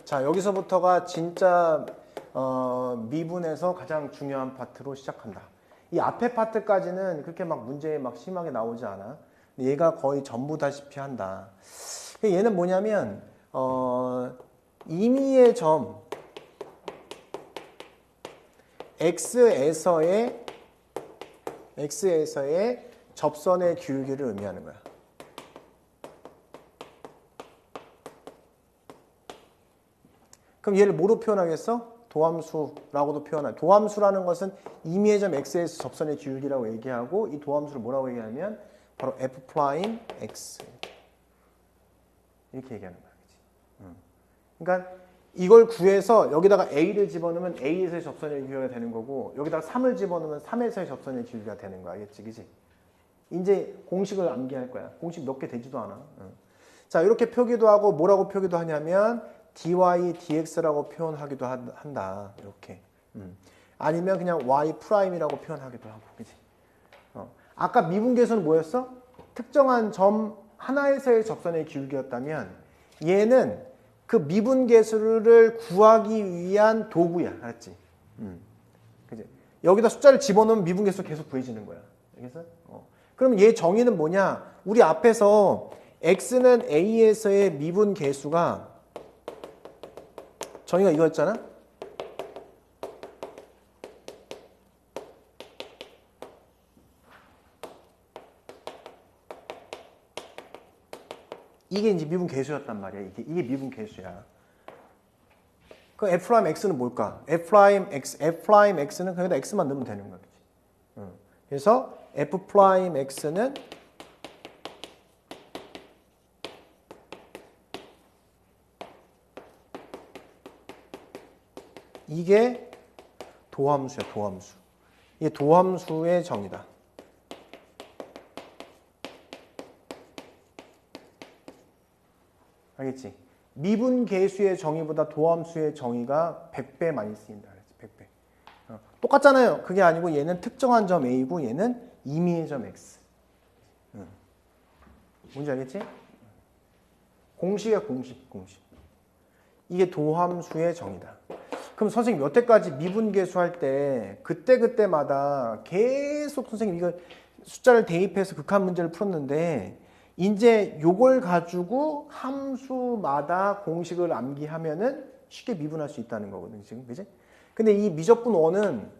자, 여기서부터가 진짜 미분에서 가장 중요한 파트로 시작한다. 이 앞에 파트까지는 그렇게 막 문제에 막 심하게 나오지 않아. 얘가 거의 전부다시피 한다. 얘는 뭐냐면 임의의 점 x에서의 접선의 기울기를 의미하는 거야. 그럼 얘를 뭐로 표현하겠어? 도함수라고도 표현해. 도함수라는 것은 임의의 점 x에서 접선의 기울기라고 얘기하고 이 도함수를 뭐라고 얘기하면 바로 f'x 이렇게 얘기하는 거야. 그러니까 이걸 구해서 여기다가 a를 집어넣으면 a에서의 접선의 기울기가 되는 거고 여기다가 3을 집어넣으면 3에서의 접선의 기울기가 되는 거야. 알겠지? 그치? 이제 공식을 암기할 거야. 공식 몇 개 되지도 않아. 자, 이렇게 표기도 하고 뭐라고 표기도 하냐면 dy dx라고 표현하기도 한다. 이렇게. 아니면 그냥 y 프라임이라고 표현하기도 하고. 그치? 아까 미분계수는 뭐였어? 특정한 점 하나에서의 접선의 기울기였다면 얘는 그 미분계수를 구하기 위한 도구야. 알았지? 그치? 여기다 숫자를 집어넣으면 미분계수가 계속 구해지는 거야. 알겠어? 그럼 얘 정의는 뭐냐? 우리 앞에서 x는 a에서의 미분계수가 정의가 이거였잖아? 이게 이제 미분 계수였단 말이야. 이게 미분 계수야. 그럼 f'x는 뭘까? f'x는 거기다 x만 넣으면 되는 거야. 그치? 그래서 f'x는 이게 도함수야, 도함수. 이게 도함수의 정의다. 알겠지? 미분계수의 정의보다 도함수의 정의가 100배 많이 쓰인다. 100배. 똑같잖아요. 그게 아니고 얘는 특정한 점 A고 얘는 임의의 점 X. 뭔지 알겠지? 공식이야, 공식. 이게 도함수의 정의다. 그럼 선생님 여태까지 미분계수 할 때 그때마다 계속 선생님 이거 숫자를 대입해서 극한 문제를 풀었는데 이제 요걸 가지고 함수마다 공식을 암기하면은 쉽게 미분할 수 있다는 거거든, 지금. 그지? 근데 이 미적분 원은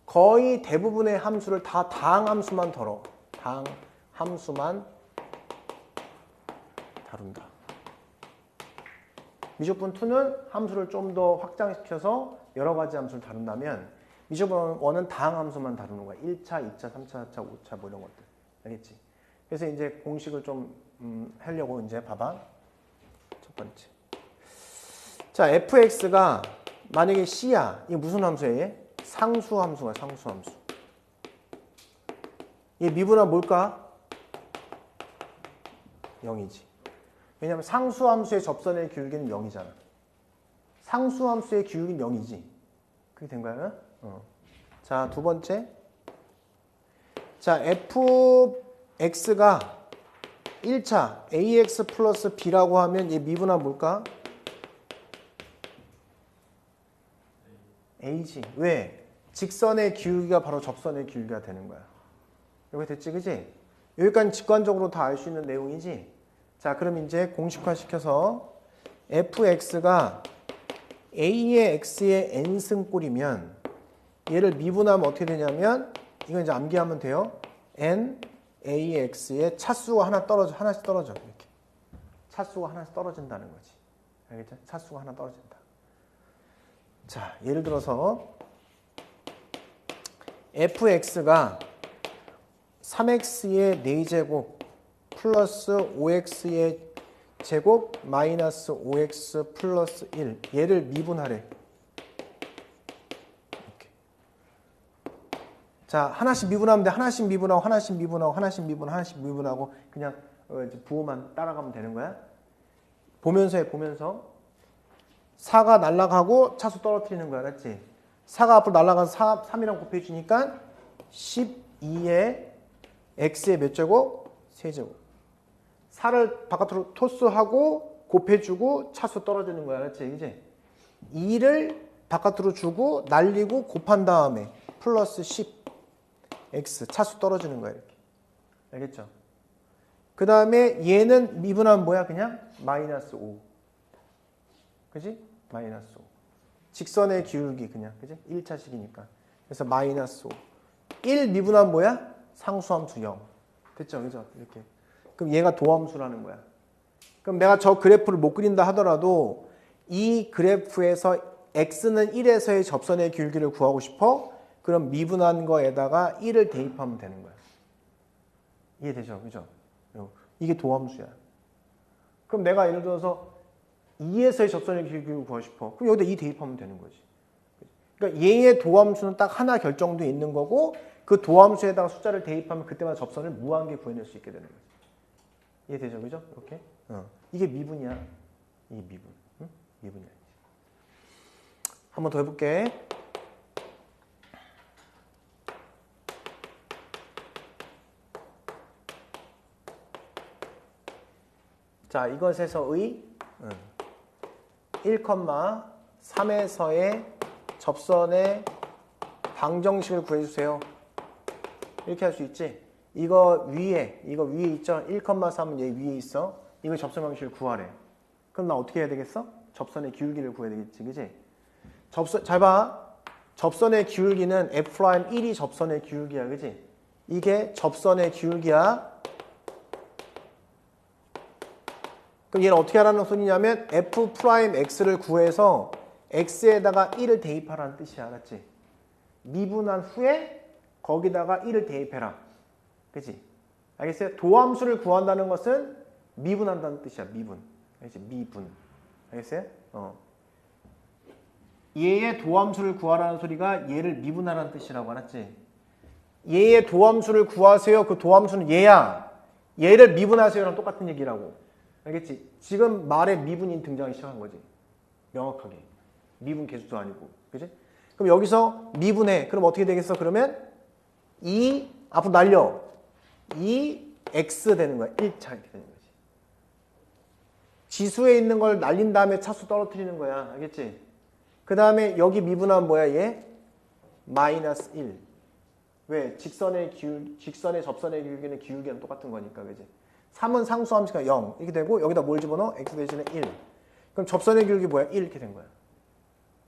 거의 대부분의 함수를 다 다항함수만 다뤄. 다항함수만 다룬다. 미적분 2는 함수를 좀 더 확장시켜서 여러 가지 함수를 다룬다면 미적분 1은 다항함수만 다루는 거야. 1차, 2차, 3차, 4차, 5차 뭐 이런 것들. 알겠지? 그래서 이제 공식을 좀 하려고 이제 봐봐. 첫 번째. 자, fx가 만약에 c야. 이게 무슨 함수야, 얘? 상수함수가 상수함수. 얘 미분하면 뭘까? 0이지. 왜냐하면 상수함수의 접선의 기울기는 0이잖아. 상수함수의 기울기는 0이지. 그게 된 거야? 자, 두 번째. 자, fx가 1차 ax 플러스 b라고 하면 얘 미분하면 뭘까? a지. 왜? 직선의 기울기가 바로 접선의 기울기가 되는 거야. 이거 됐지, 그지? 여기까지 직관적으로 다 알 수 있는 내용이지? 자, 그럼 이제 공식화 시켜서 fx가 a의 x의 n승꼴이면 얘를 미분하면 어떻게 되냐면 이건 이제 암기하면 돼요. n a의 x의 차수가 하나씩 떨어져. 이렇게. 차수가 하나씩 떨어진다는 거지. 알겠죠? 차수가 하나 떨어진다. 자, 예를 들어서 fx가 3x의 4제곱 플러스 5x의 제곱 마이너스 5x 플러스 1 얘를 미분하래. 이렇게. 자, 하나씩 미분하면 돼. 하나씩 미분하고 그냥 부호만 따라가면 되는 거야. 보면서 해. 보면서 4가 날아가고 차수 떨어뜨리는 거야. 알았지? 4가 앞으로 날아가서 3이랑 곱해주니까 12에 x의 몇 제곱? 세제곱. 4를 바깥으로 토스하고 곱해주고 차수 떨어지는 거야. 알았지? 그지? 2를 바깥으로 주고 날리고 곱한 다음에 플러스 10 x 차수 떨어지는 거야. 이렇게. 알겠죠? 그 다음에 얘는 미분하면 뭐야? 그냥 마이너스 5. 그지? 마이너스 5. 직선의 기울기 그냥. 그지? 1차식이니까. 그래서 마이너스 5. 1 미분하면 뭐야? 상수함수 0. 됐죠? 그죠? 이렇게. 그럼 얘가 도함수라는 거야. 그럼 내가 저 그래프를 못 그린다 하더라도 이 그래프에서 x는 1에서의 접선의 기울기를 구하고 싶어? 그럼 미분한 거에다가 1을 대입하면 되는 거야. 이해되죠? 그죠? 이게 도함수야. 그럼 내가 예를 들어서 2에서의 접선의 기울기를 구하고 싶어. 그럼 여기다 2 대입하면 되는 거지. 그러니까 얘의 도함수는 딱 하나 결정돼 있는 거고 그 도함수에다가 숫자를 대입하면 그때마다 접선을 무한개 구해낼 수 있게 되는 거지. 이해되죠? 그죠? 이렇게? 이게 미분이야. 이게 미분. 응? 미분이야. 한 번 더 해볼게. 자, 이것에서의 1,3에서의 접선의 방정식을 구해주세요. 이렇게 할 수 있지? 이거 위에 있죠? 1,3은 얘 위에 있어. 이거 접선 방식을 구하래. 그럼 나 어떻게 해야 되겠어? 접선의 기울기를 구해야 되겠지, 그지? 잘 봐. 접선의 기울기는 F'1이 접선의 기울기야, 그지? 이게 접선의 기울기야. 그럼 얘는 어떻게 하라는 소리냐면 F'X를 구해서 X에다가 1을 대입하라는 뜻이야, 알았지? 미분한 후에 거기다가 1을 대입해라. 그치? 알겠어요? 도함수를 구한다는 것은 미분한다는 뜻이야, 미분. 알겠지? 미분. 알겠어요? 얘의 도함수를 구하라는 소리가 얘를 미분하라는 뜻이라고 알았지? 얘의 도함수를 구하세요. 그 도함수는 얘야. 얘를 미분하세요랑 똑같은 얘기라고. 알겠지? 지금 말에 미분이 등장하기 시작한 거지. 명확하게. 미분 계수도 아니고. 그치? 그럼 여기서 미분해. 그럼 어떻게 되겠어? 그러면 2 앞으로 날려. 2x 되는 거야. 1차 이렇게 되는 거지. 지수에 있는 걸 날린 다음에 차수 떨어뜨리는 거야. 알겠지? 그 다음에 여기 미분하면 뭐야 얘? 마이너스 1. 왜? 직선의 접선의 기울기는 기울기랑 똑같은 거니까. 그지? 3은 상수함수가 0 이렇게 되고 여기다 뭘 집어넣어? x 대신에 1. 그럼 접선의 기울기 뭐야? 1 이렇게 된 거야.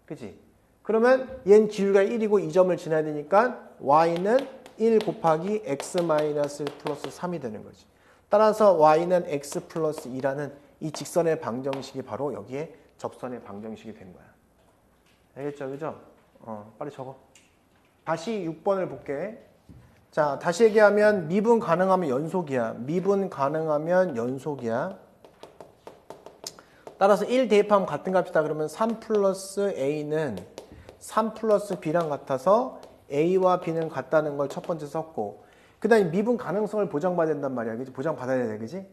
그치? 그러면 얘는 기울기가 1이고 이 점을 지나야 되니까 y는 1 곱하기 x 마이너스 1 플러스 3이 되는 거지. 따라서 y는 x 플러스 2라는 이 직선의 방정식이 바로 여기에 접선의 방정식이 된 거야. 알겠죠? 그죠? 빨리 적어. 다시 6번을 볼게. 자, 다시 얘기하면 미분 가능하면 연속이야. 미분 가능하면 연속이야. 따라서 1 대입하면 같은 값이다. 그러면 3 플러스 a는 3 플러스 b랑 같아서 a와 b는 같다는 걸 첫 번째 썼고 그 다음에 미분 가능성을 보장받아야 된단 말이야. 그치? 보장받아야 돼. 그지?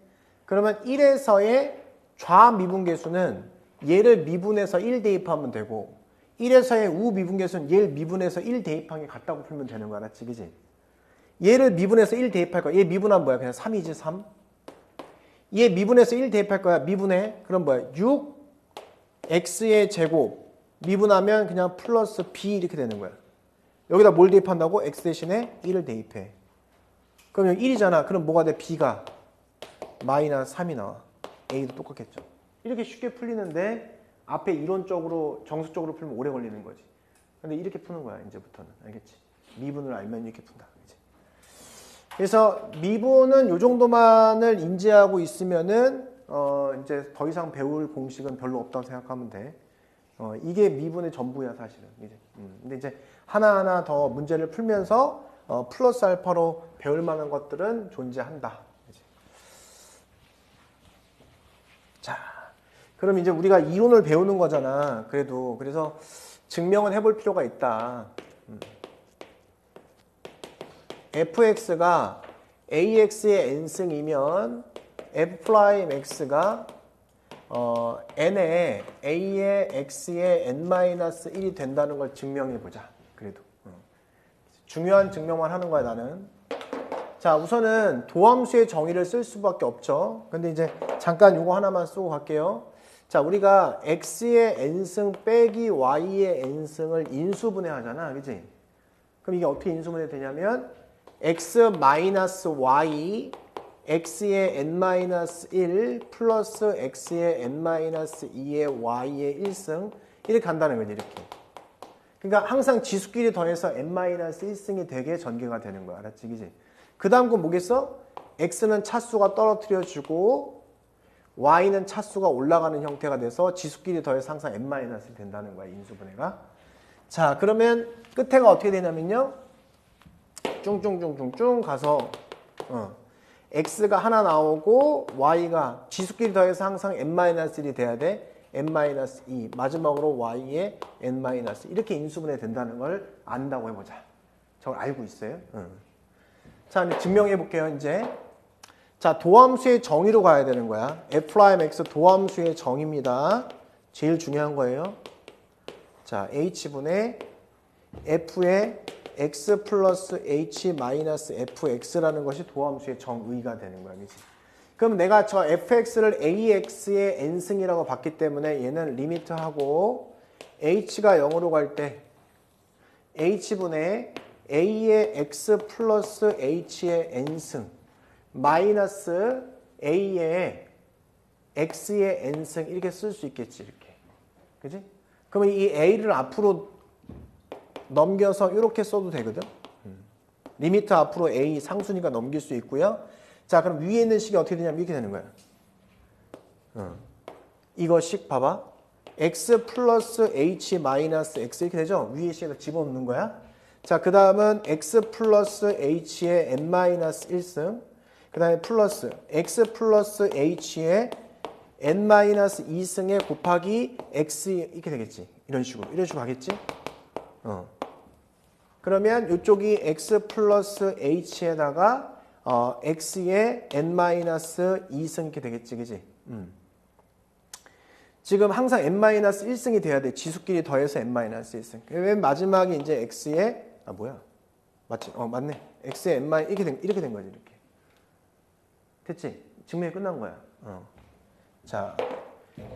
그러면 1에서의 좌미분 계수는 얘를 미분해서 1 대입하면 되고 1에서의 우미분 계수는 얘를 미분해서 1 대입한 게 같다고 풀면 되는 거 알았지? 그지? 얘를 미분해서 1 대입할 거야. 얘 미분하면 뭐야? 그냥 3이지 3. 얘 미분해서 1 대입할 거야. 미분해. 그럼 뭐야? 6x의 제곱 미분하면 그냥 플러스 b 이렇게 되는 거야. 여기다 뭘 대입한다고? x 대신에 1을 대입해. 그럼 여기 1이잖아. 그럼 뭐가 돼? b가 마이너스 3이 나와. a도 똑같겠죠. 이렇게 쉽게 풀리는데 앞에 이론적으로 정수적으로 풀면 오래 걸리는 거지. 근데 이렇게 푸는 거야. 이제부터는. 알겠지? 미분을 알면 이렇게 푼다. 그치? 그래서 미분은 이 정도만을 인지하고 있으면은 이제 더 이상 배울 공식은 별로 없다고 생각하면 돼. 이게 미분의 전부야 사실은. 이제. 근데 이제 하나하나 더 문제를 풀면서 플러스 알파로 배울 만한 것들은 존재한다. 이제. 자, 그럼 이제 우리가 이론을 배우는 거잖아. 그래서 증명은 해볼 필요가 있다. fx가 ax의 n승이면 f'x가 n에 a의 x의 n-1이 된다는 걸 증명해 보자. 그래도 중요한 증명만 하는 거야 나는. 자, 우선은 도함수의 정의를 쓸 수밖에 없죠. 근데 이제 잠깐 요거 하나만 쓰고 갈게요. 자, 우리가 x의 n승 빼기 y의 n승을 인수분해 하잖아. 그치? 그럼 이게 어떻게 인수분해 되냐면 x 마이너스 y x의 n-1 플러스 x의 n-2의 y의 1승 이렇게 간다는 거지. 이렇게. 그러니까 항상 지수끼리 더해서 n-1승이 되게 전개가 되는 거야. 알았지? 그치? 그 다음 건 뭐겠어? x는 차수가 떨어뜨려주고 y는 차수가 올라가는 형태가 돼서 지수끼리 더해서 항상 n-이 된다는 거야. 인수분해가. 자, 그러면 끝에가 어떻게 되냐면요. 쭝쭝쭝쭝쭝 가서 x가 하나 나오고 y가 지수끼리 더해서 항상 n-1이 돼야 돼. n-2 마지막으로 y의 n-1 이렇게 인수분해 된다는 걸 안다고 해보자. 저걸 알고 있어요? 자, 이제 증명해 볼게요. 이제 자, 도함수의 정의로 가야 되는 거야. f'x 도함수의 정의입니다. 제일 중요한 거예요. 자, h분의 f의 x 플러스 h 마이너스 fx라는 것이 도함수의 정의가 되는 거야. 그치? 그럼 내가 저 fx를 ax의 n승이라고 봤기 때문에 얘는 리미트하고 h가 0으로 갈 때 h분의 a의 x 플러스 h의 n승 마이너스 a의 x의 n승 이렇게 쓸 수 있겠지. 이렇게. 그지? 그러면 이 a를 앞으로 넘겨서 이렇게 써도 되거든. 리미트 앞으로 a 상수니까 넘길 수 있고요. 자, 그럼 위에 있는 식이 어떻게 되냐면 이렇게 되는 거야. 이거식 봐봐. x 플러스 h 마이너스 x 이렇게 되죠? 위에 식에다 집어넣는 거야. 자, 그 다음은 x 플러스 h의 n-1승 그 다음에 플러스 x 플러스 h의 n-2승에 곱하기 x 이렇게 되겠지. 이런 식으로 하겠지? 그러면 이쪽이 x 플러스 h에다가 x의 n-2승 이렇게 되겠지. 그지? 지금 항상 n-1승이 돼야 돼. 지수끼리 더해서 n-1승. 맨 마지막에 이제 x의 뭐야? 맞지? 맞네. x의 n- 이렇게 된 거지. 이렇게. 됐지? 증명이 끝난 거야. 자,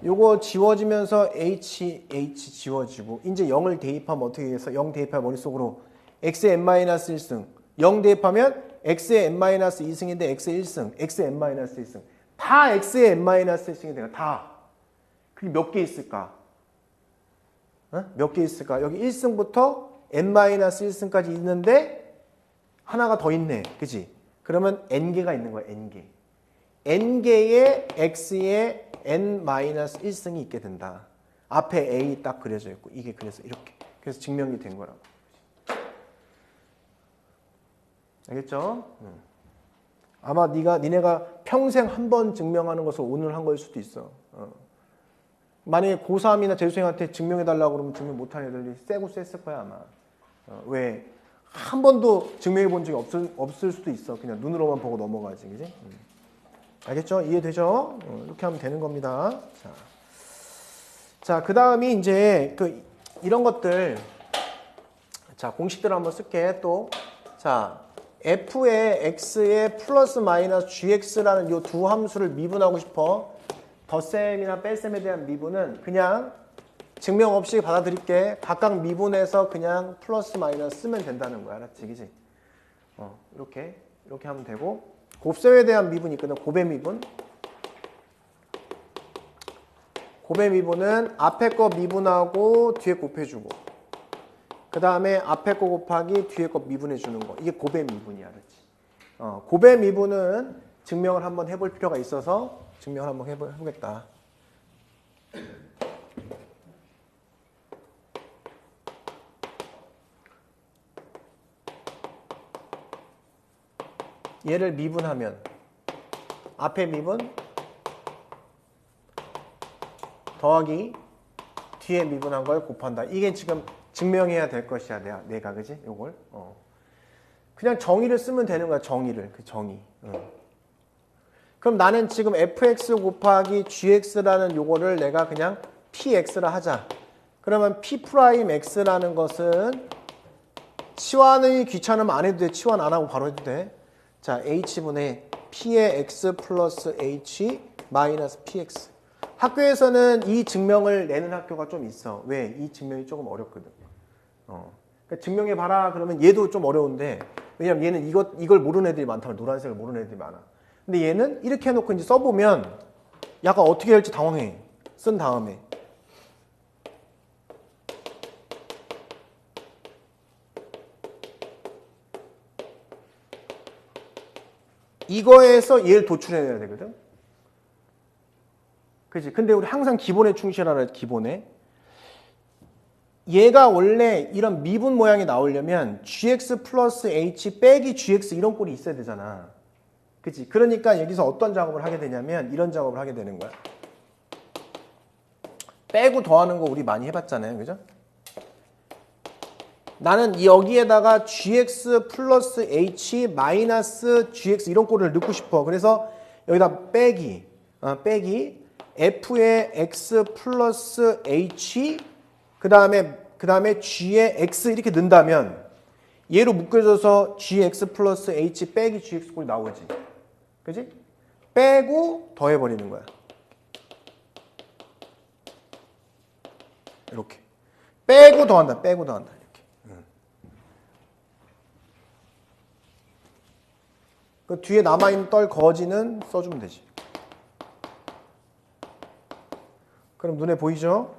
요거 지워지면서 h 지워지고 이제 0을 대입하면 어떻게 해서 0 대입하면 머릿속으로 x의 n-1승 0 대입하면 x의 n-2승인데 x의 1승 x의 n-1승 다 x의 n-1승이 돼요. 다. 그게 몇 개 있을까? 몇 개 있을까? 여기 1승부터 n-1승까지 있는데 하나가 더 있네. 그치? 그러면 n개가 있는 거야. n개. n개의 x의 n-1승이 있게 된다. 앞에 a 딱 그려져 있고 이게 그래서 이렇게. 그래서 증명이 된 거라고. 알겠죠? 아마 니네가 평생 한 번 증명하는 것을 오늘 한 거일 수도 있어. 만약에 고3이나 재수생한테 증명해달라고 그러면 증명 못하는 애들이 세고 셌을 거야 아마. 왜? 한 번도 증명해 본 적이 없을 수도 있어. 그냥 눈으로만 보고 넘어가지. 그지? 알겠죠? 이해되죠? 이렇게 하면 되는 겁니다. 자, 그 다음이 이제 이런 것들. 자, 공식들을 한번 쓸게. 또. 자, f의 x의 플러스 마이너스 gx라는 이 두 함수를 미분하고 싶어. 덧셈이나 뺄셈에 대한 미분은 그냥 증명 없이 받아들일게. 각각 미분해서 그냥 플러스 마이너스 쓰면 된다는 거야. 알았지? 그지? 이렇게 하면 되고. 곱셈에 대한 미분이 있거든. 곱의 미분. 곱의 미분은 앞에 거 미분하고 뒤에 곱해주고 그 다음에 앞에 거 곱하기 뒤에 거 미분해주는 거. 이게 곱의 미분이야. 알았지? 곱의 미분은 증명을 한번 해볼 필요가 있어서 증명을 한번 해보겠다. 얘를 미분하면 앞에 미분 더하기 뒤에 미분한 걸 곱한다. 이게 지금 증명해야 될 것이야. 내가 그지? 요걸. 그냥 정의를 쓰면 되는 거야. 정의를. 그 정의. 그럼 나는 지금 fx 곱하기 gx라는 요거를 내가 그냥 px라 하자. 그러면 p'x라는 것은 치환이 귀찮으면 안 해도 돼. 치환 안 하고 바로 해도 돼. 자, h분의 p의 x 플러스 h 마이너스 px. 학교에서는 이 증명을 내는 학교가 좀 있어. 왜? 이 증명이 조금 어렵거든. 그러니까 증명해봐라 그러면 얘도 좀 어려운데, 왜냐면 얘는 이걸 모르는 애들이 많다면 노란색을 모르는 애들이 많아. 근데 얘는 이렇게 해놓고 이제 써보면 약간 어떻게 할지 당황해. 쓴 다음에. 이거에서 얘를 도출해내야 되거든. 그치? 근데 우리 항상 기본에 충실하라, 기본에. 얘가 원래 이런 미분 모양이 나오려면 gx 플러스 h 빼기 gx 이런 꼴이 있어야 되잖아. 그치? 그러니까 여기서 어떤 작업을 하게 되냐면 이런 작업을 하게 되는 거야. 빼고 더하는 거 우리 많이 해봤잖아요. 그죠? 나는 여기에다가 gx 플러스 h 마이너스 gx 이런 꼴을 넣고 싶어. 그래서 여기다 빼기 f의 x 플러스 h 그 다음에 g의 x 이렇게 넣는다면 얘로 묶여져서 gx 플러스 h 빼기 gx 꼴이 나오지. 그지? 빼고 더해버리는 거야. 이렇게. 빼고 더한다. 이렇게. 그 뒤에 남아있는 떨 거지는 써주면 되지. 그럼 눈에 보이죠?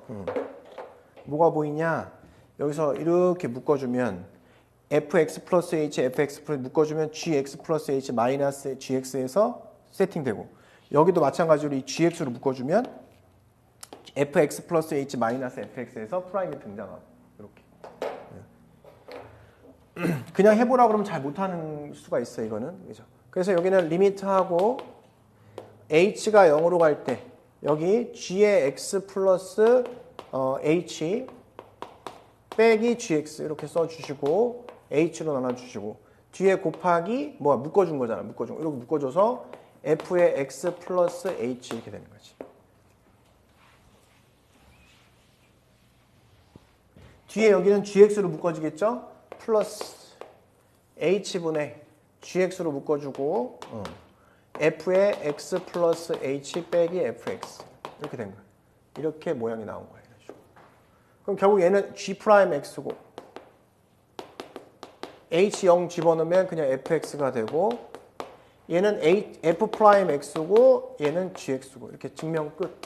뭐가 보이냐? 여기서 이렇게 묶어주면 fx 플러스 h, fx 플러스 묶어주면 gx 플러스 h 마이너스 gx에서 세팅되고, 여기도 마찬가지로 이 gx로 묶어주면 fx 플러스 h 마이너스 fx에서 프라임이 등장하고, 이렇게. 그냥 해보라 그러면 잘 못하는 수가 있어, 이거는. 그죠? 그래서 여기는 리미트하고 h가 0으로 갈 때 여기 g의 x 플러스 h 빼기 gx 이렇게 써주시고 h로 나눠주시고, 뒤에 곱하기 묶어준 거잖아. 이렇게 묶어줘서 f의 x 플러스 h 이렇게 되는 거지. 뒤에 여기는 gx로 묶어지겠죠? 플러스 h분의 gx로 묶어주고 f의 x 플러스 h 빼기 fx 이렇게 된 거야. 이렇게 모양이 나온 거예요. 그럼 결국 얘는 g 프라임 x고 h 0 집어넣으면 그냥 fx가 되고, 얘는 f 프라임 x고 얘는 gx고, 이렇게 증명 끝.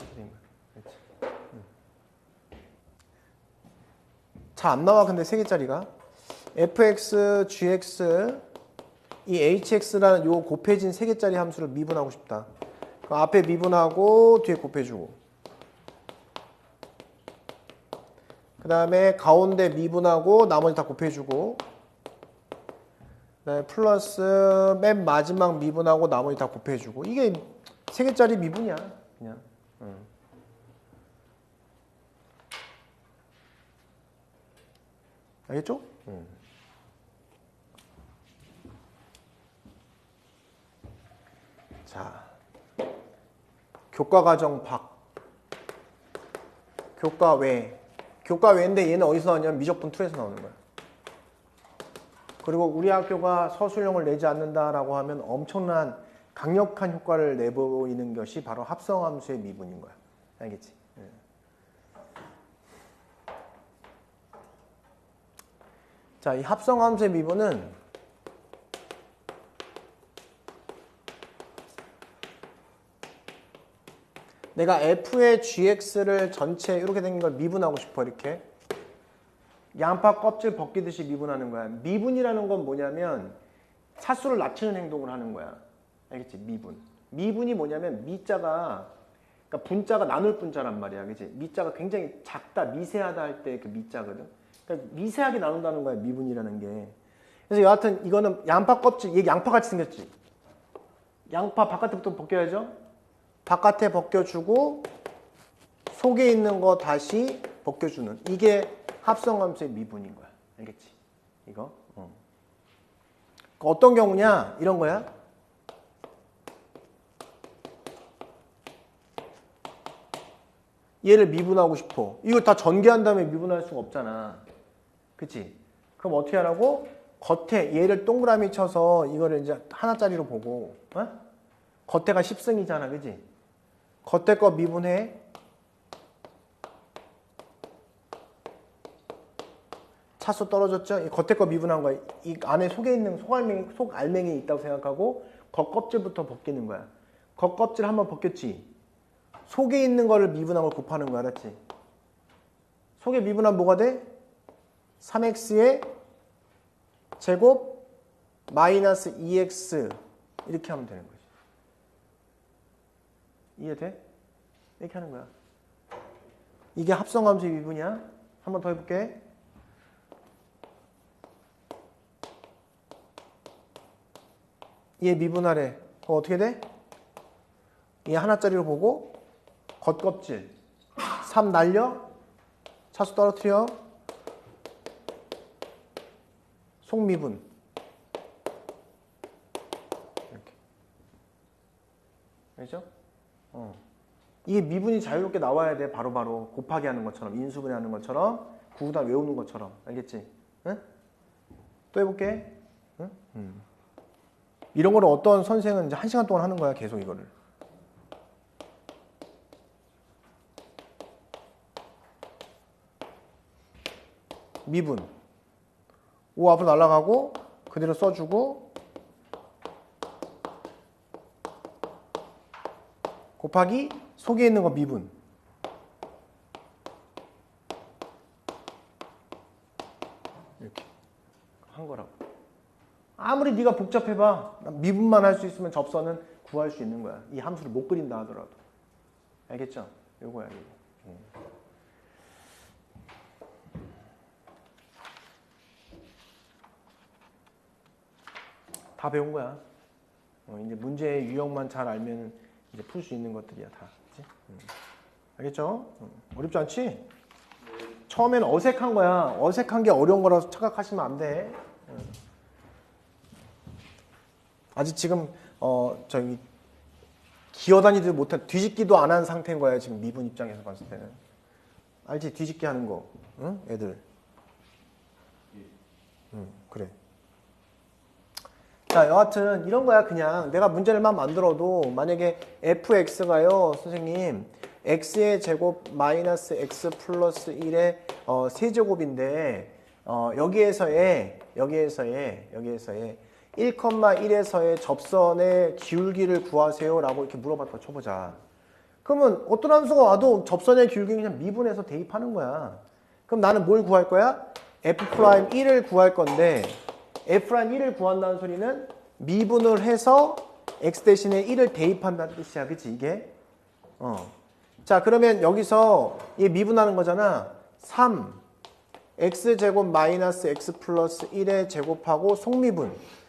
잘 안 나와. 근데 3개짜리가 fx, gx 이 hx라는 요 곱해진 3개짜리 함수를 미분하고 싶다. 그럼 앞에 미분하고 뒤에 곱해주고, 그 다음에 가운데 미분하고 나머지 다 곱해주고, 그 다음에 플러스 맨 마지막 미분하고 나머지 다 곱해주고, 이게 3개짜리 미분이야 그냥. 알겠죠? 자, 교과과정 박, 교과외. 교과외인데 얘는 어디서 나오냐면 미적분 2에서 나오는 거야. 그리고 우리 학교가 서술형을 내지 않는다라고 하면 엄청난 강력한 효과를 내보이는 것이 바로 합성함수의 미분인 거야. 알겠지? 자, 이 합성함수의 미분은 내가 f의 gx를 전체 이렇게 된 걸 미분하고 싶어. 이렇게 양파 껍질 벗기듯이 미분하는 거야. 미분이라는 건 뭐냐면 차수를 낮추는 행동을 하는 거야. 알겠지? 미분이 뭐냐면 미자가, 그러니까 분자가 나눌 분자란 말이야. 그치? 미자가 굉장히 작다, 미세하다 할 때 그 미자거든. 그러니까 미세하게 나눈다는 거야, 미분이라는 게. 그래서 여하튼 이거는 양파 껍질, 이게 양파같이 생겼지? 양파 바깥부터 벗겨야죠? 바깥에 벗겨주고 속에 있는 거 다시 벗겨주는, 이게 합성함수의 미분인 거야. 알겠지? 이거. 어떤 경우냐? 이런 거야. 얘를 미분하고 싶어. 이거 다 전개한 다음에 미분할 수가 없잖아. 그치? 그럼 어떻게 하라고? 겉에 얘를 동그라미 쳐서 이거를 이제 하나짜리로 보고 겉에가 10승이잖아, 그지? 겉에 거 미분해. 차수 떨어졌죠? 이 겉에 거 미분한 거야. 이 안에 속에 있는 속알맹이 있다고 생각하고 겉껍질부터 벗기는 거야. 겉껍질 한번 벗겼지? 속에 있는 거를 미분한 걸 곱하는 거야, 알았지? 속에 미분하면 뭐가 돼? 3x의 제곱 마이너스 2x 이렇게 하면 되는 거지. 이해돼? 이렇게 하는 거야. 이게 합성함수의 미분이야. 한 번 더 해볼게. 얘 미분하래. 어떻게 돼? 얘 하나짜리로 보고 겉껍질 3 날려 차수 떨어뜨려 속미분 이렇게. 알죠? 이게 미분이 자유롭게 나와야 돼. 바로바로 곱하기 하는 것처럼 인수분해 하는 것처럼 구구단 외우는 것처럼. 알겠지? 응? 또 해볼게. 응? 이런 거를 어떤 선생은 이제 1시간 동안 하는 거야. 계속 이거를. 미분 5 앞으로 날아가고 그대로 써주고 곱하기 속에 있는 거 미분 이렇게 한 거라고. 아무리 네가 복잡해봐 미분만 할 수 있으면 접선은 구할 수 있는 거야. 이 함수를 못 그린다 하더라도. 알겠죠? 요거야 이거. 다 배운 거야. 이제 문제의 유형만 잘 알면 이제 풀 수 있는 것들이야 다. 그치? 알겠죠? 어렵지 않지? 처음에는 어색한 거야. 어색한 게 어려운 거라서 착각하시면 안 돼. 아직 지금 저기 기어다니지도 못한 뒤집기도 안 한 상태인 거야 지금 미분 입장에서 봤을 때는. 알지? 뒤집기 하는 거. 응? 애들. 그래. 자, 여하튼 이런 거야. 그냥 내가 문제를만 만들어도 만약에 fx가요 선생님 x의 제곱 마이너스 x 플러스 1의 세제곱인데 여기에서의 1,1에서의 접선의 기울기를 구하세요 라고 이렇게 물어봤다 쳐보자. 그러면 어떤 함수가 와도 접선의 기울기는 그냥 미분해서 대입하는 거야. 그럼 나는 뭘 구할 거야? f'1을 구할 건데 f'1을 구한다는 소리는 미분을 해서 x 대신에 1을 대입한다는 뜻이야. 그치 이게? 자 그러면 여기서 얘 미분하는 거잖아. 3 x제곱 마이너스 x 플러스 1에 제곱하고 속미분.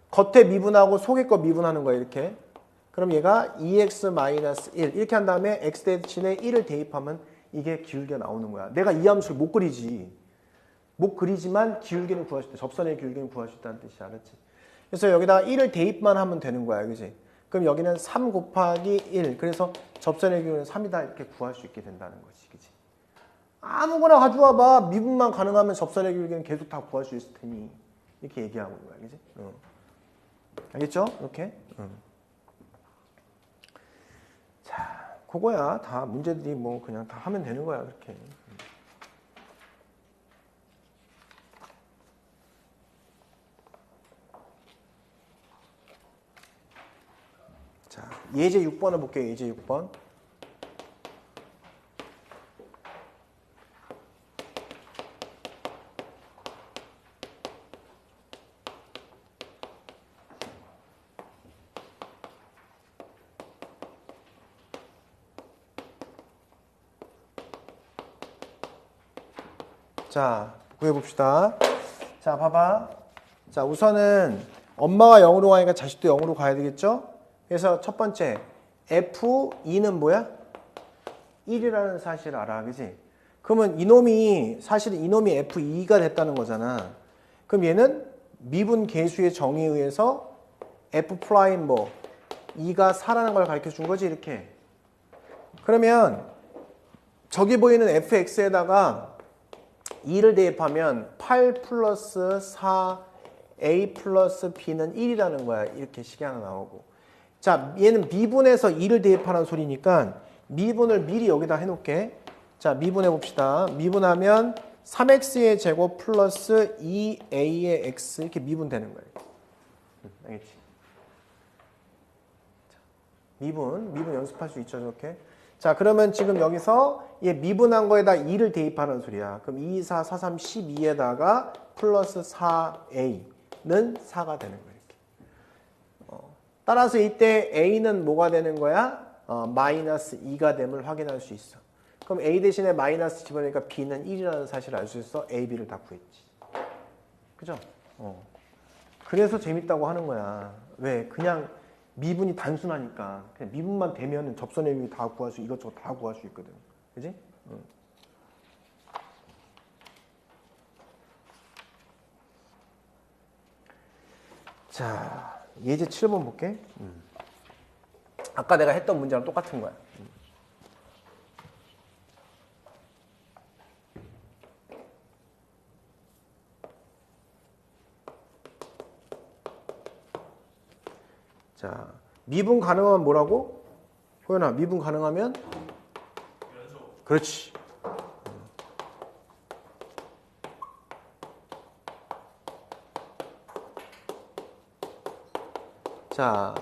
겉에 미분하고 속에 거 미분하는 거야 이렇게. 그럼 얘가 2x 마이너스 1 이렇게 한 다음에 x 대신에 1을 대입하면 이게 기울기가 나오는 거야. 내가 이 함수를 못 그리지. 못 그리지만 기울기는 구할 수 있다. 접선의 기울기는 구할 수 있다는 뜻이 알았지? 그래서 여기다 1을 대입만 하면 되는 거야. 그지? 그럼 여기는 3 곱하기 1. 그래서 접선의 기울기는 3이다. 이렇게 구할 수 있게 된다는 거지. 그지? 아무거나 가져와 봐. 미분만 가능하면 접선의 기울기는 계속 다 구할 수 있을 테니. 이렇게 얘기하고 있는 거야. 그지? 알겠죠? 이렇게. 자, 그거야. 다 문제들이 뭐 그냥 다 하면 되는 거야. 그렇게. 자, 예제 6번을 볼게요. 예제 6번. 자, 구해봅시다. 자, 봐봐. 자, 우선은 엄마가 0으로 가니까 자식도 0으로 가야 되겠죠? 그래서 첫 번째, F2는 뭐야? 1이라는 사실을 알아. 그지? 그러면 사실은 이놈이 F2가 됐다는 거잖아. 그럼 얘는 미분 계수의 정의에 의해서 F' 2가 4라는 걸 가르쳐 준 거지, 이렇게. 그러면 저기 보이는 fx에다가 2를 대입하면 8 플러스 a 플러스 b는 1이라는 거야. 이렇게 식이 하나 나오고. 자, 얘는 미분에서 2를 대입하는 소리니까 미분을 미리 여기다 해놓을게. 자, 미분해 봅시다. 미분하면 3x의 제곱 플러스 2a의 x 이렇게 미분되는 거예요. 알겠지? 자, 미분 연습할 수 있죠, 저렇게. 자, 그러면 지금 여기서 얘 미분한 거에다 2를 대입하는 소리야. 그럼 2, 4, 4, 3, 12에다가 플러스 4a는 4가 되는 거야. 이렇게. 따라서 이때 a는 뭐가 되는 거야? 마이너스 2가 됨을 확인할 수 있어. 그럼 a 대신에 마이너스 집어넣으니까 b는 1이라는 사실을 알 수 있어. a, b를 다 구했지. 그죠? 그래서 재밌다고 하는 거야. 왜? 그냥 미분이 단순하니까. 그냥 미분만 되면 접선의 의미 다 구할 수, 이것저것 다 구할 수 있거든. 그지? 자, 예제 7번 볼게. 아까 내가 했던 문제랑 똑같은 거야. 자, 미분 가능하면 뭐라고? 호연아, 미분 가능하면? 연속. 그렇지. 자,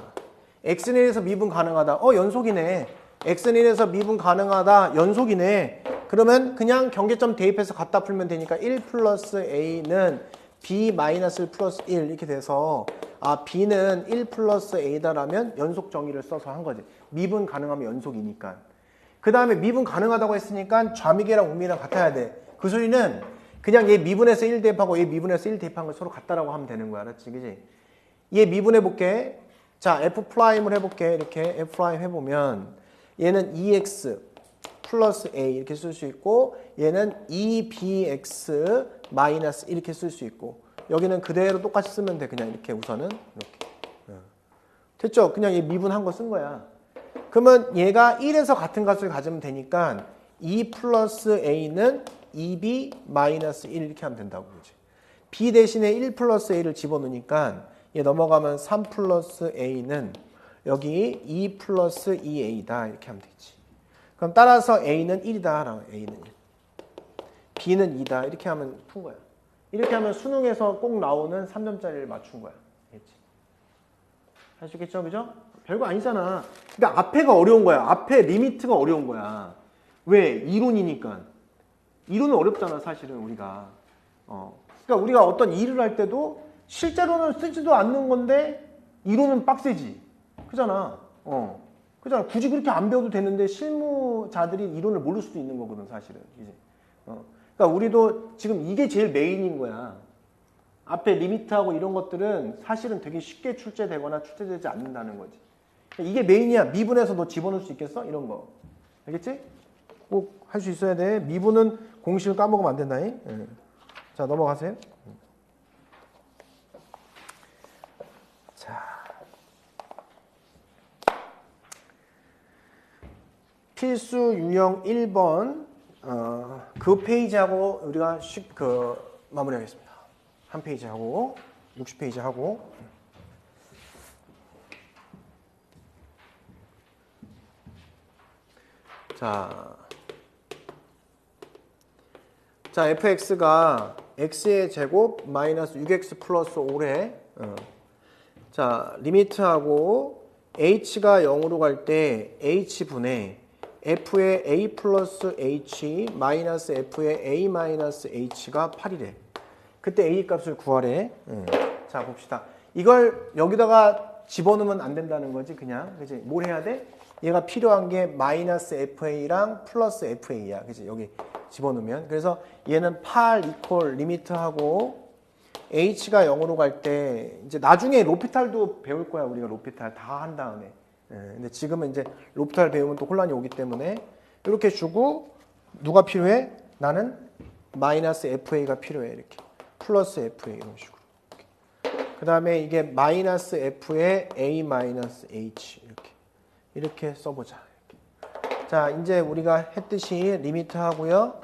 x는 1에서 미분 가능하다. 연속이네. x는 1에서 미분 가능하다. 연속이네. 그러면 그냥 경계점 대입해서 갖다 풀면 되니까 1 플러스 a는 b 마이너스 1 플러스 1 이렇게 돼서 b는 1 플러스 a다라면 연속 정의를 써서 한 거지. 미분 가능하면 연속이니까. 그 다음에 미분 가능하다고 했으니까 좌미계랑 우미계랑 같아야 돼. 그 소리는 그냥 얘 미분에서 1 대입하고 얘 미분에서 1 대입한 걸 서로 같다라고 하면 되는 거야. 알았지? 그지? 얘 미분해 볼게. 자, F'을 해볼게. 이렇게 F' 해보면 얘는 2x 플러스 a 이렇게 쓸 수 있고 얘는 2bx 마이너스 이렇게 쓸 수 있고 여기는 그대로 똑같이 쓰면 돼. 그냥 이렇게 우선은 이렇게. 됐죠? 그냥 얘 미분한 거 쓴 거야. 그러면 얘가 1에서 같은 값을 가지면 되니까 2 플러스 a는 2b 마이너스 1 이렇게 하면 된다고 그러지. b 대신에 1 플러스 a를 집어넣으니까 얘 넘어가면 3 플러스 a는 여기 2 플러스 2a다 이렇게 하면 되지. 그럼 따라서 a는 1이다. a는 1. b는 2다. 이렇게 하면 푼 거야. 이렇게 하면 수능에서 꼭 나오는 3점짜리를 맞춘 거야. 알겠지? 할 수 있겠죠? 그죠? 별거 아니잖아. 그러니까 앞에가 어려운 거야. 앞에 리미트가 어려운 거야. 왜? 이론이니까. 이론은 어렵잖아, 사실은 우리가. 그러니까 우리가 어떤 일을 할 때도 실제로는 쓰지도 않는 건데 이론은 빡세지. 그잖아. 그잖아. 굳이 그렇게 안 배워도 되는데 실무자들이 이론을 모를 수도 있는 거거든, 사실은. 이제. 그러니까 우리도 지금 이게 제일 메인인 거야. 앞에 리미트하고 이런 것들은 사실은 되게 쉽게 출제되거나 출제되지 않는다는 거지. 이게 메인이야. 미분해서 너 집어넣을 수 있겠어? 이런 거. 알겠지? 꼭 할 수 있어야 돼. 미분은 공식을 까먹으면 안 된다. 자, 넘어가세요. 자. 필수 유형 1번. 그 페이지하고 우리가 마무리하겠습니다. 한 페이지 하고 60페이지 하고 자 fx가 x의 제곱 마이너스 6x 플러스 5래. 자 리미트하고 h가 0으로 갈 때 h분의 f의 a 플러스 h 마이너스 f의 a 마이너스 h가 8이래. 그때 a 값을 구하래. 자 봅시다. 이걸 여기다가 집어넣으면 안 된다는 거지 그냥. 그치? 뭘 해야 돼? 얘가 필요한 게 마이너스 fa랑 플러스 fa야. 그치? 여기 집어넣으면. 그래서 얘는 8 이퀄 리미트하고 h가 0으로 갈 때 이제 나중에 로피탈도 배울 거야. 우리가 로피탈 다 한 다음에. 근데 지금은 이제 로피탈 배우면 또 혼란이 오기 때문에 이렇게 주고 누가 필요해? 나는 마이너스 fa가 필요해. 이렇게. 플러스 fa 이런 식으로. 그 다음에 이게 마이너스 f의 a 마이너스 h 이렇게 써보자. 이렇게. 자 이제 우리가 했듯이 리미트 하고요.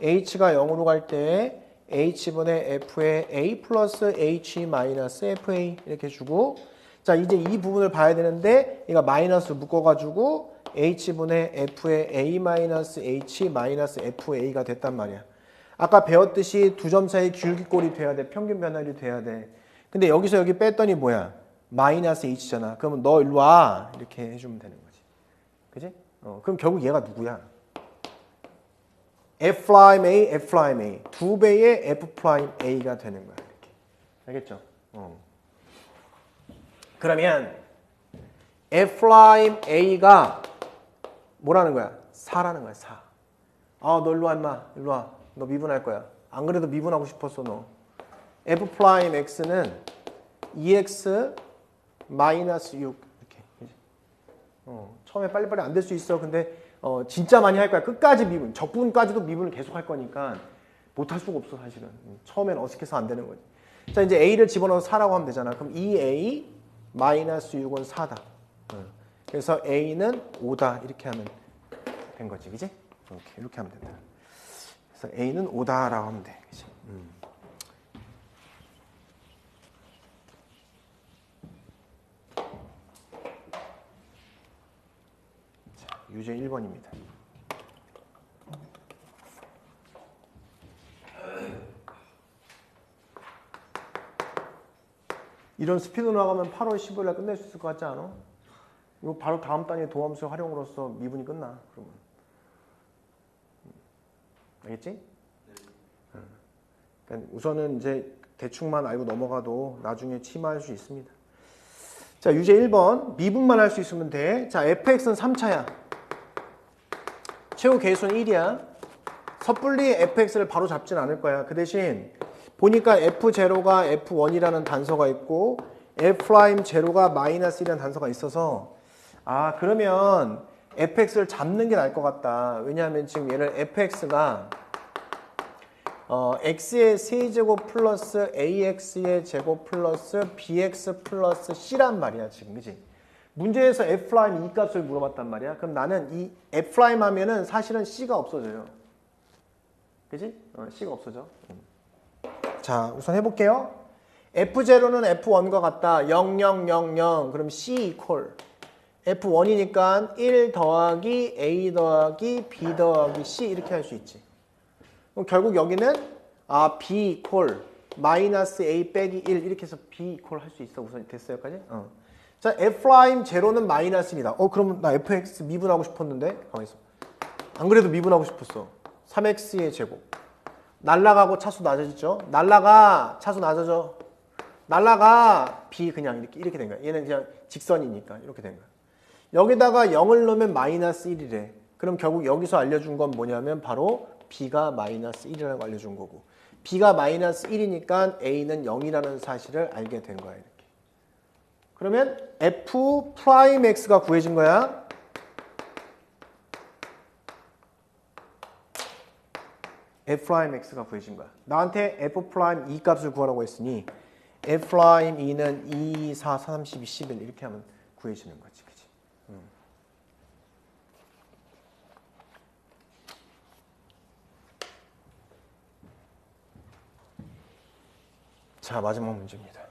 h가 0으로 갈 때 h분의 f의 a 플러스 h 마이너스 fa 이렇게 주고 자 이제 이 부분을 봐야 되는데 얘가 마이너스 묶어가지고 h분의 f의 a 마이너스 h 마이너스 fa가 됐단 말이야. 아까 배웠듯이 두 점 사이 기울기꼴이 돼야 돼. 평균 변화율이 돼야 돼. 근데 여기서 여기 뺐더니 뭐야? 마이너스 h잖아. 그러면 너 일로 와. 이렇게 해주면 되는 거지. 그지? 그럼 결국 얘가 누구야? F'A, F'A. 두 배의 F'A가 되는 거야. 이렇게. 알겠죠? 그러면 F'A가 뭐라는 거야? 4라는 거야, 4. 아, 너 일로 와, 임마. 일로 와. 너 미분할 거야. 안 그래도 미분하고 싶었어, 너. F'X는 2x 마이너스 6. 이렇게. 그치? 처음에 빨리빨리 안 될 수 있어. 근데 진짜 많이 할 거야. 끝까지 미분. 적분까지도 미분을 계속 할 거니까 못 할 수가 없어, 사실은. 처음엔 어색해서 안 되는 거지. 자, 이제 A를 집어넣어서 4라고 하면 되잖아. 그럼 2A 마이너스 6은 4다. 그래서 A는 5다. 이렇게 하면 된 거지. 그지? 이렇게 하면 된다. 그래서 A는 5다라고 하면 돼. 그치? 자, 유제 1번입니다. 이런 스피드로 나가면 8월 15일에 끝낼 수 있을 것 같지 않아? 이거 바로 다음 단위의 도함수 활용으로써 미분이 끝나. 그러면. 알겠지? 네. 그러니까 우선은 이제 대충만 알고 넘어가도 나중에 침해할 수 있습니다. 자, 유제 1번. 미분만 할 수 있으면 돼. 자, fx는 3차야. 최후 계수는 1이야. 섣불리 fx를 바로 잡진 않을 거야. 그 대신 보니까 f0가 f1이라는 단서가 있고 f'0가 마이너스 1이라는 단서가 있어서 아 그러면 fx를 잡는 게 나을 것 같다. 왜냐하면 지금 얘를 fx가 x의 세제곱 플러스 ax의 제곱 플러스 bx 플러스 c란 말이야 지금. 그치? 문제에서 f' 이 값을 물어봤단 말이야. 그럼 나는 이 f' 하면은 사실은 c가 없어져요. 그치? c가 없어져. 자, 우선 해볼게요. F0는 F1과 같다. 0, 0, 0, 0. 그럼 C 이퀄. F1이니까 1 더하기 A 더하기 B 더하기 C 이렇게 할 수 있지. 그럼 결국 여기는 B 이퀄 마이너스 A 빼기 1 이렇게 해서 B 이퀄 할 수 있어. 우선 됐어요, 여기까지? 자, F'0는 마이너스입니다. 그러면 나 FX 미분하고 싶었는데 가만히 있어. 안 그래도 미분하고 싶었어. 3X의 제곱. 날라가고 차수 낮아지죠. 날라가 차수 낮아져. 날라가 B 그냥 이렇게 된 거야. 얘는 그냥 직선이니까 이렇게 된 거야. 여기다가 0을 넣으면 마이너스 1이래. 그럼 결국 여기서 알려준 건 뭐냐면 바로 B가 마이너스 1이라고 알려준 거고 B가 마이너스 1이니까 A는 0이라는 사실을 알게 된 거야. 이렇게. 그러면 F'X가 구해진 거야. F'X가 구해진 거야. 나한테 F'E 값을 구하라고 했으니 F'E는 2, 4, 32, 11 이렇게 하면 구해지는 거지. 그치? 자, 마지막 문제입니다.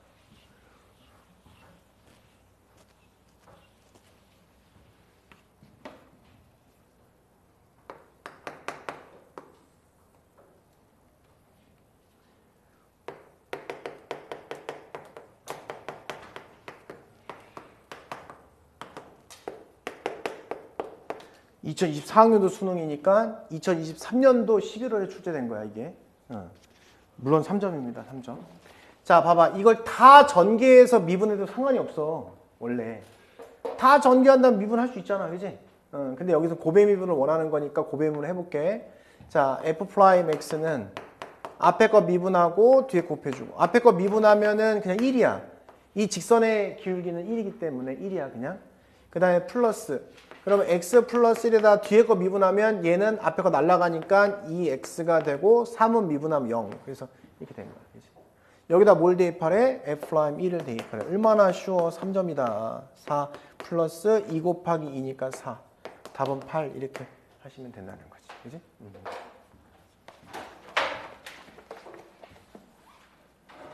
(2024학년도) 수능이니까 2023년도 11월에 출제된 거야 이게. 물론 3점입니다. 3점. 자 봐봐. 이걸 다 전개해서 미분해도 상관이 없어. 원래 다 전개한다면 미분할 수 있잖아. 그지? 근데 여기서 고배 미분을 원하는 거니까 고배 미분을 해볼게. 자 F'X는 앞에 거 미분하고 뒤에 곱해주고 앞에 거 미분하면은 그냥 1이야. 이 직선의 기울기는 1이기 때문에 1이야 그냥. 그 다음에 플러스. 그러면 x 플러스 1에다 뒤에 거 미분하면 얘는 앞에 거 날아가니까 2x가 되고 3은 미분하면 0. 그래서 이렇게 된 거야. 그치? 여기다 뭘 대입하래? F'E를 대입하래. 얼마나 쉬워? 3점이다. 4 플러스 2 곱하기 2니까 4. 답은 8 이렇게 하시면 된다는 거지. 그치?